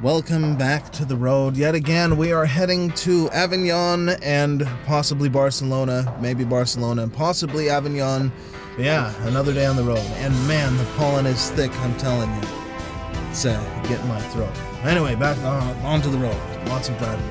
Welcome back to the road. Yet again, we are heading to Avignon and possibly Barcelona, maybe Barcelona and possibly Avignon. Yeah, another day on the road. And man, the pollen is thick, I'm telling you. It's getting my throat. Anyway, back onto the road. Lots of driving.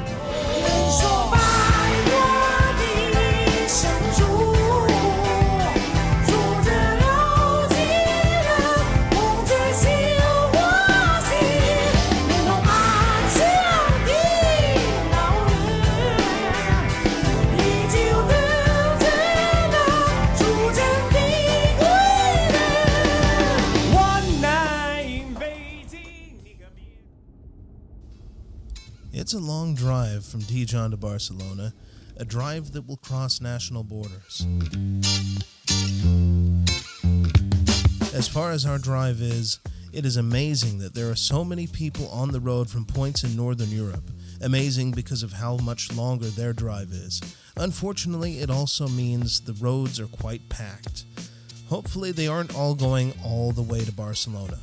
It's a long drive from Dijon to Barcelona, a drive that will cross national borders. As far as our drive is, it is amazing that there are so many people on the road from points in Northern Europe. Amazing because of how much longer their drive is. Unfortunately, it also means the roads are quite packed. Hopefully they aren't all going all the way to Barcelona,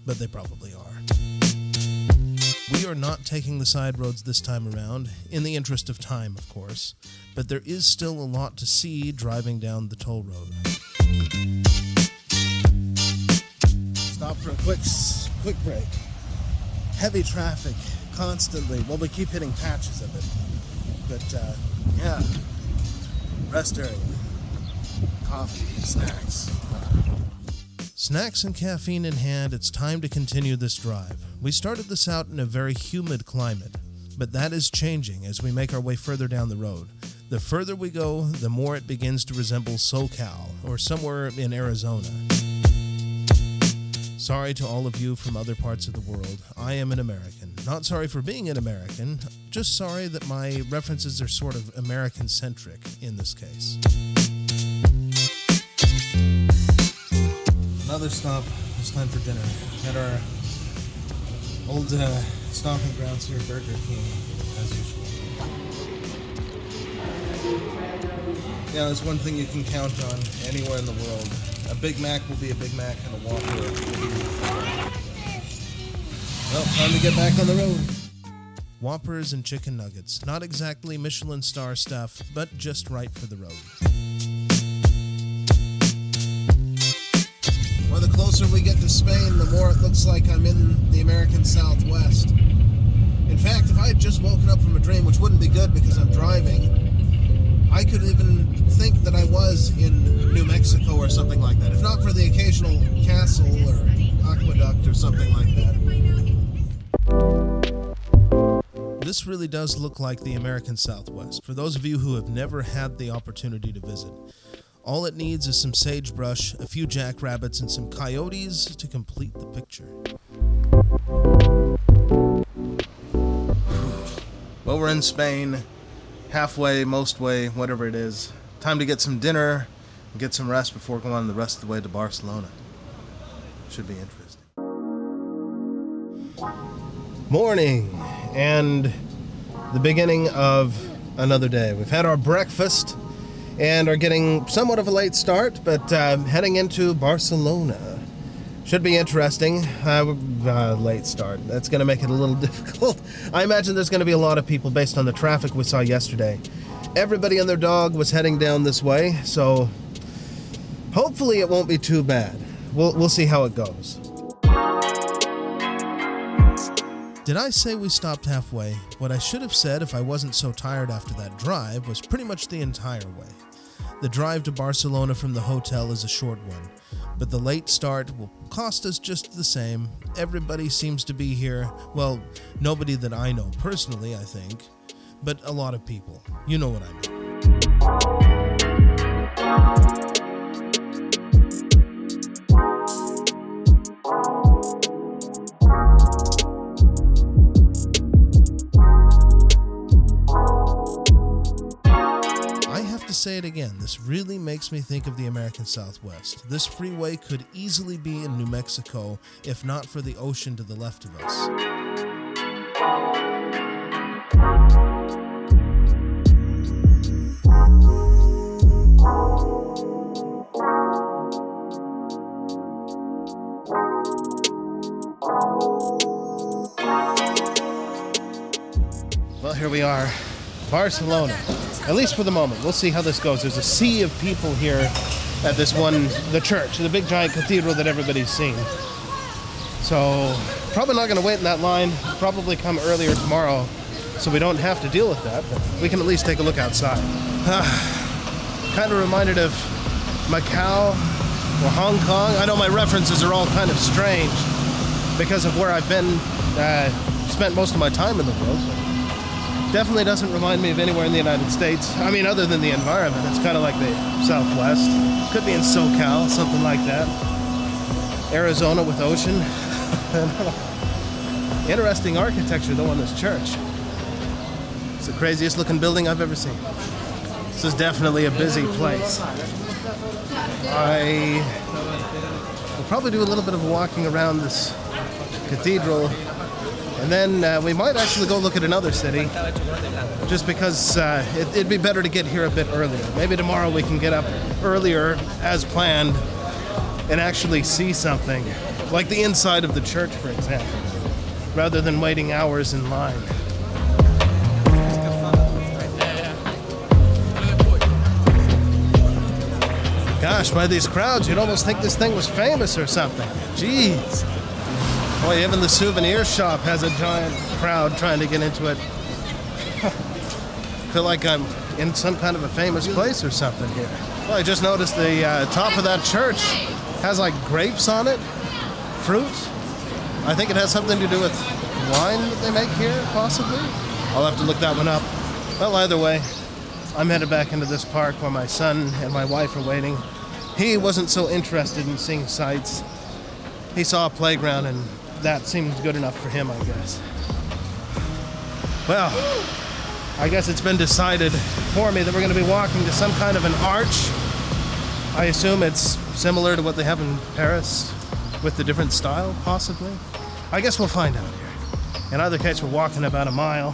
but they probably are. We are not taking the side roads this time around, in the interest of time, of course, but there is still a lot to see driving down the toll road. Stop for a quick break. Heavy traffic, constantly. Well, we keep hitting patches of it, but yeah, rest area, coffee, snacks. Snacks and caffeine in hand, it's time to continue this drive. We started this out in a very humid climate, but that is changing as we make our way further down the road. The further we go, the more it begins to resemble SoCal, or somewhere in Arizona. Sorry to all of you from other parts of the world. I am an American. Not sorry for being an American, just sorry that my references are sort of American-centric in this case. Another stop. It's time for dinner at our old stomping grounds here, Burger King, as usual. Yeah, there's one thing you can count on anywhere in the world. A Big Mac will be a Big Mac and a Whopper will be... Well, time to get back on the road. Whoppers and chicken nuggets. Not exactly Michelin star stuff, but just right for the road. Well, the closer we get to Spain, the more it looks like I'm in the American Southwest. In fact, if I had just woken up from a dream, which wouldn't be good because I'm driving, I could even think that I was in New Mexico or something like that, if not for the occasional castle or aqueduct or something like that. This really does look like the American Southwest, for those of you who have never had the opportunity to visit. All it needs is some sagebrush, a few jackrabbits, and some coyotes to complete the picture. Well, we're in Spain, halfway, most way, whatever it is. Time to get some dinner and get some rest before going the rest of the way to Barcelona. Should be interesting. Morning, and the beginning of another day. We've had our breakfast and are getting somewhat of a late start, but heading into Barcelona. Should be interesting. Late start. That's going to make it a little difficult. I imagine there's going to be a lot of people based on the traffic we saw yesterday. Everybody and their dog was heading down this way, so hopefully it won't be too bad. We'll see how it goes. Did I say we stopped halfway? What I should have said if I wasn't so tired after that drive was pretty much the entire way. The drive to Barcelona from the hotel is a short one, but the late start will cost us just the same. Everybody seems to be here. Well, nobody that I know personally, I think, but a lot of people. You know what I mean. To say it again, this really makes me think of the American Southwest. This freeway could easily be in New Mexico, if not for the ocean to the left of us. Well, here we are, Barcelona, at least for the moment. We'll see how this goes. There's a sea of people here at this one, the church, the big giant cathedral that everybody's seen. So, probably not going to wait in that line, probably come earlier tomorrow, so we don't have to deal with that, but we can at least take a look outside. Kind of reminded of Macau or Hong Kong. I know my references are all kind of strange because of where I've been, spent most of my time in the world. But definitely doesn't remind me of anywhere in the United States. I mean, other than the environment, it's kind of like the Southwest. Could be in SoCal, something like that. Arizona with ocean. Interesting architecture though on this church. It's the craziest looking building I've ever seen. This is definitely a busy place. I will probably do a little bit of walking around this cathedral, and then we might actually go look at another city, just because it'd be better to get here a bit earlier. Maybe tomorrow we can get up earlier as planned and actually see something, like the inside of the church, for example, rather than waiting hours in line. Gosh, by these crowds, you'd almost think this thing was famous or something. Jeez. Boy, even the souvenir shop has a giant crowd trying to get into it. Feel like I'm in some kind of a famous place or something here. Well, I just noticed the top of that church has like grapes on it, fruit. I think it has something to do with wine that they make here, possibly. I'll have to look that one up. Well, either way, I'm headed back into this park where my son and my wife are waiting. He wasn't so interested in seeing sights. He saw a playground and that seemed good enough for him, I guess. Well, I guess it's been decided for me that we're going to be walking to some kind of an arch. I assume it's similar to what they have in Paris with the different style, possibly. I guess we'll find out here. In either case, we're walking about a mile,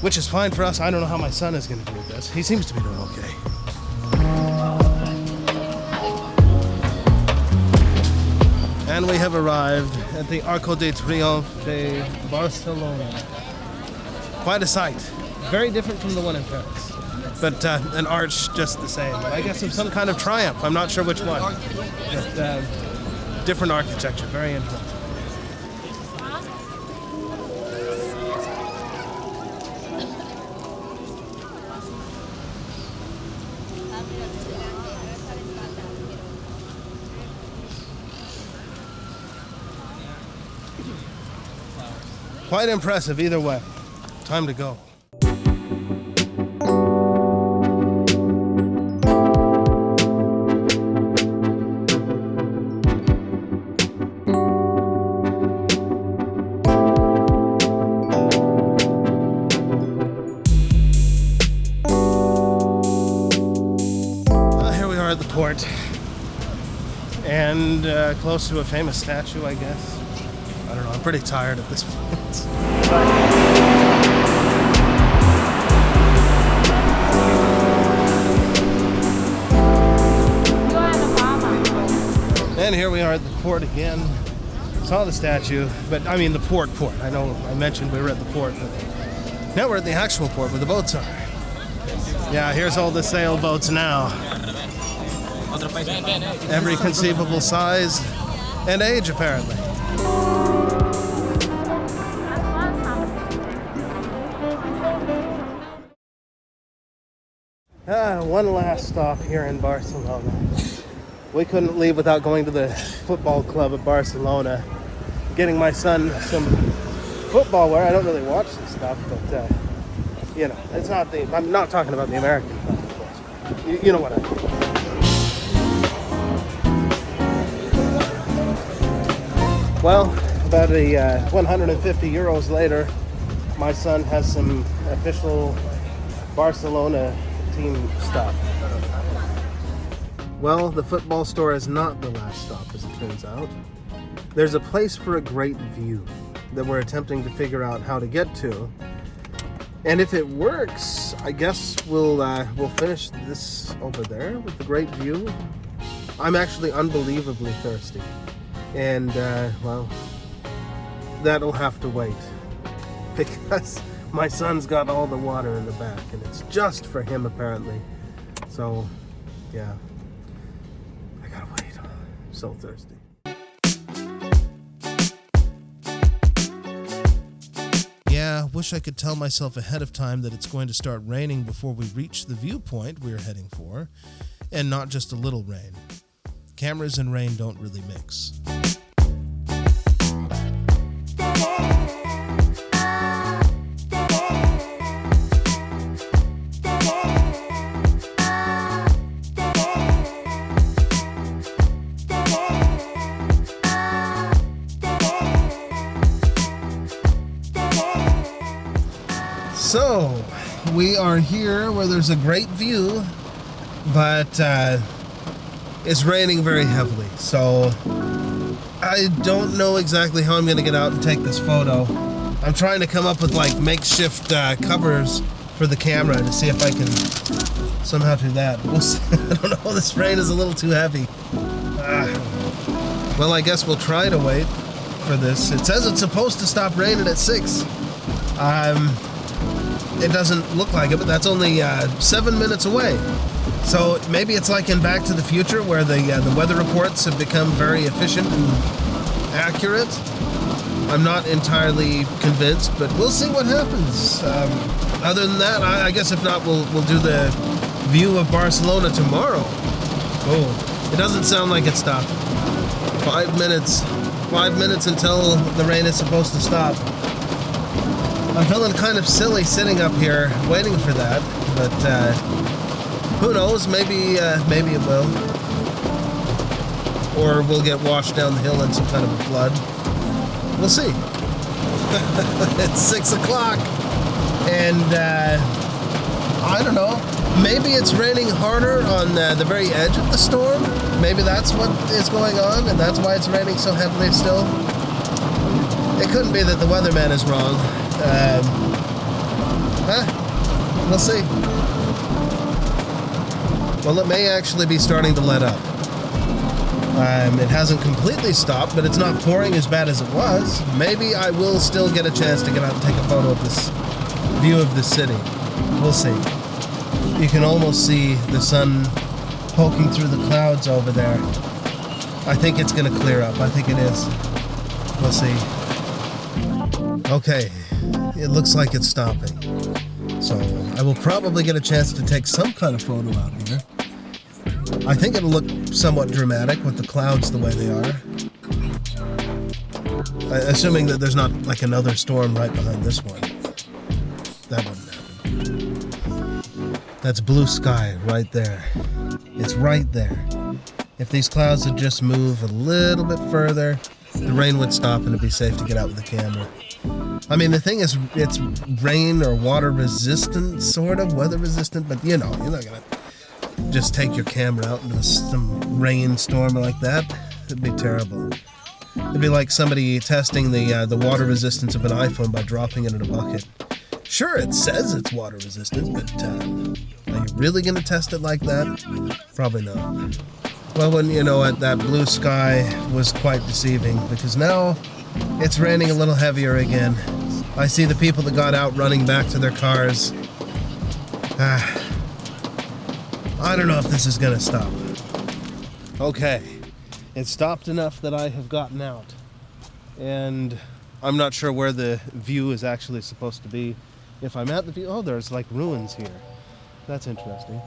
which is fine for us. I don't know how my son is going to do with this. He seems to be doing okay. And we have arrived at the Arco de Triomphe de Barcelona. Quite a sight. Very different from the one in Paris. But an arch just the same. I guess of some kind of triumph. I'm not sure which one. But different architecture. Very interesting. Quite impressive either way. Time to go. Here we are at the port, and close to a famous statue, I guess. I don't know, I'm pretty tired at this point. And here we are at the port again. Saw the statue, but I mean the port. I know I mentioned we were at the port, but now we're at the actual port where the boats are. Yeah, here's all the sailboats now. Every conceivable size and age, apparently. One last stop here in Barcelona. We couldn't leave without going to the football club of Barcelona, getting my son some football wear. I don't really watch this stuff, but you know, it's not the. I'm not talking about the American club, of course. You know what I mean. Well, about 150 euros later, my son has some official Barcelona team stuff. Well, the football store is not the last stop, as it turns out. There's a place for a great view that we're attempting to figure out how to get to. And if it works, I guess we'll finish this over there with the great view. I'm actually unbelievably thirsty. And, well, that'll have to wait. because my son's got all the water in the back, and it's just for him apparently. So, yeah, I gotta wait. I'm so thirsty. Yeah, wish I could tell myself ahead of time that it's going to start raining before we reach the viewpoint we're heading for, and not just a little rain. Cameras and rain don't really mix. So, we are here where there's a great view, but it's raining very heavily. So, I don't know exactly how I'm going to get out and take this photo. I'm trying to come up with like makeshift covers for the camera to see if I can somehow do that. We'll see. I don't know, this rain is a little too heavy. Well, I guess we'll try to wait for this. It says it's supposed to stop raining at 6. It doesn't look like it, but that's only 7 minutes away. So maybe it's like in Back to the Future, where the weather reports have become very efficient and accurate. I'm not entirely convinced, but we'll see what happens. Other than that, I guess if not, we'll do the view of Barcelona tomorrow. Oh, it doesn't sound like it stopped. 5 minutes. 5 minutes until the rain is supposed to stop. I'm feeling kind of silly sitting up here waiting for that, but who knows? Maybe it will, or we'll get washed down the hill in some kind of a flood. We'll see. It's 6 o'clock, and I don't know. Maybe it's raining harder on the very edge of the storm. Maybe that's what is going on, and that's why it's raining so heavily still. It couldn't be that the weatherman is wrong. We'll see. Well, it may actually be starting to let up. It hasn't completely stopped, but it's not pouring as bad as it was. Maybe I will still get a chance to get out and take a photo of this view of the city. We'll see. You can almost see the sun poking through the clouds over there. I think it's going to clear up. I think it is. We'll see. Okay, it looks like it's stopping. So I will probably get a chance to take some kind of photo out here. I think it'll look somewhat dramatic with the clouds the way they are. Assuming that there's not like another storm right behind this one. That wouldn't happen. That's blue sky right there. It's right there. If these clouds would just move a little bit further, the rain would stop and it'd be safe to get out with the camera. I mean, the thing is, it's rain or water resistant, sort of, weather resistant, but you know, you're not gonna just take your camera out into some rainstorm like that. It'd be terrible. It'd be like somebody testing the water resistance of an iPhone by dropping it in a bucket. Sure, it says it's water resistant, but are you really gonna test it like that? Probably not. Well, when you know what, that blue sky was quite deceiving, because now it's raining a little heavier again. I see the people that got out running back to their cars. I don't know if this is gonna stop. Okay, it stopped enough that I have gotten out. And I'm not sure where the view is actually supposed to be. If I'm at the view, oh, there's like ruins here. That's interesting.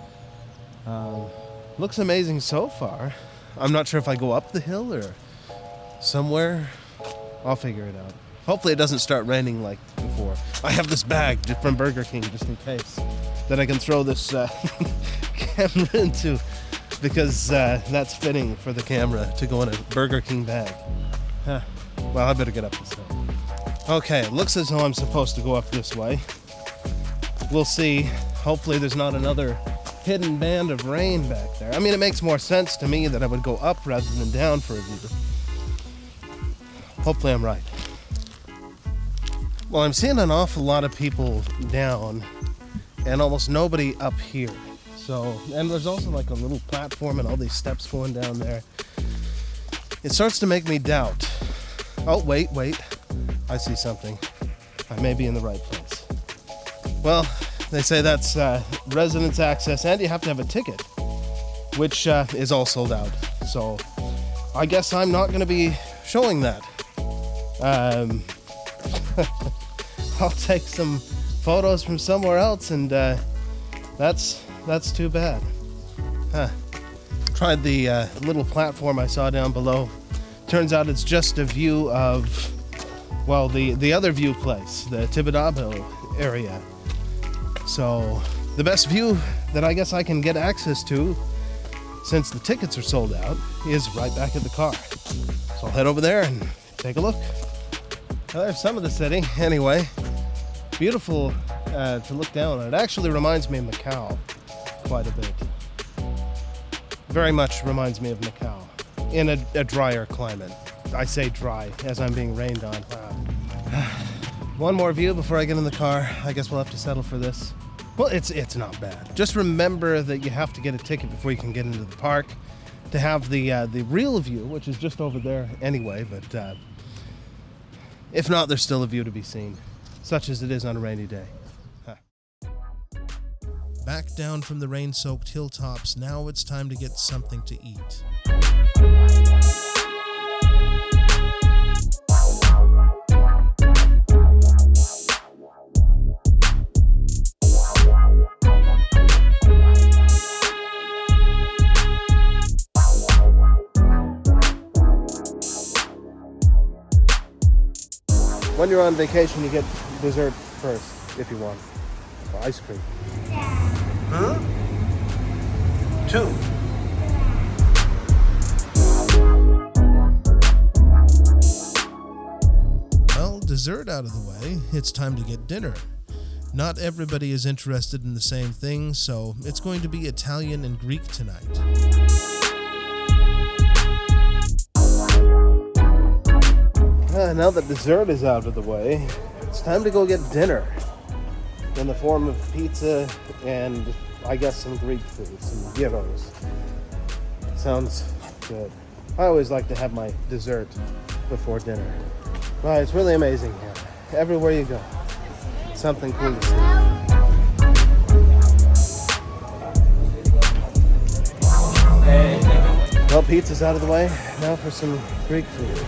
Looks amazing so far. I'm not sure if I go up the hill or somewhere. I'll figure it out. Hopefully it doesn't start raining like before. I have this bag from Burger King just in case that I can throw this camera into, because that's fitting for the camera to go in a Burger King bag. Well, I better get up this hill. Okay, it looks as though I'm supposed to go up this way. We'll see. Hopefully there's not another hidden band of rain back there. I mean, it makes more sense to me that I would go up rather than down for a view. Hopefully I'm right. Well, I'm seeing an awful lot of people down and almost nobody up here. So, and there's also like a little platform and all these steps going down there. It starts to make me doubt. Oh, wait. I see something. I may be in the right place. Well, they say that's residence access, and you have to have a ticket, which is all sold out. So I guess I'm not going to be showing that. I'll take some photos from somewhere else, and that's too bad. Tried the little platform I saw down below. Turns out it's just a view of, well, the other view place, the Tibidabo area. So the best view that I guess I can get access to, since the tickets are sold out, is right back at the car. So I'll head over there and take a look. Well, there's some of the city. Anyway, beautiful to look down on. It actually reminds me of Macau quite a bit. Very much reminds me of Macau in a drier climate. I say dry as I'm being rained on. One more view before I get in the car. I guess we'll have to settle for this. Well, it's not bad. Just remember that you have to get a ticket before you can get into the park to have the real view, which is just over there anyway. But if not, there's still a view to be seen, such as it is on a rainy day. Back down from the rain-soaked hilltops, now it's time to get something to eat. When you're on vacation, you get dessert first, if you want. Or ice cream. Huh? 2. Well, dessert out of the way, it's time to get dinner. Not everybody is interested in the same thing, so it's going to be Italian and Greek tonight. Now that dessert is out of the way, it's time to go get dinner. In the form of pizza and, I guess, some Greek food, some gyros. Sounds good. I always like to have my dessert before dinner. Wow, it's really amazing here. Everywhere you go, something cool to see. Well, pizza's out of the way. Now for some Greek food.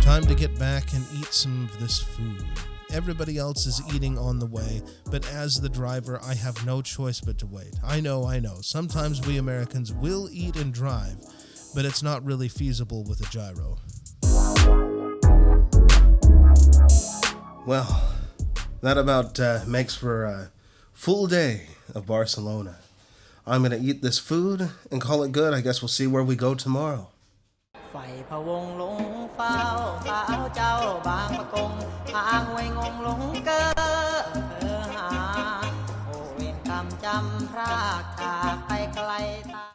Time to get back and eat some of this food. Everybody else is eating on the way, but as the driver, I have no choice but to wait. I know. Sometimes we Americans will eat and drive, but it's not really feasible with a gyro. Well, that about makes for a full day of Barcelona. I'm going to eat this food and call it good. I guess we'll see where we go tomorrow. ไฟพะวงหลงเฝ้าสาวเจ้าบางประกงพาหวยงงหลงเกอหาโอเวรกรรมจำพราก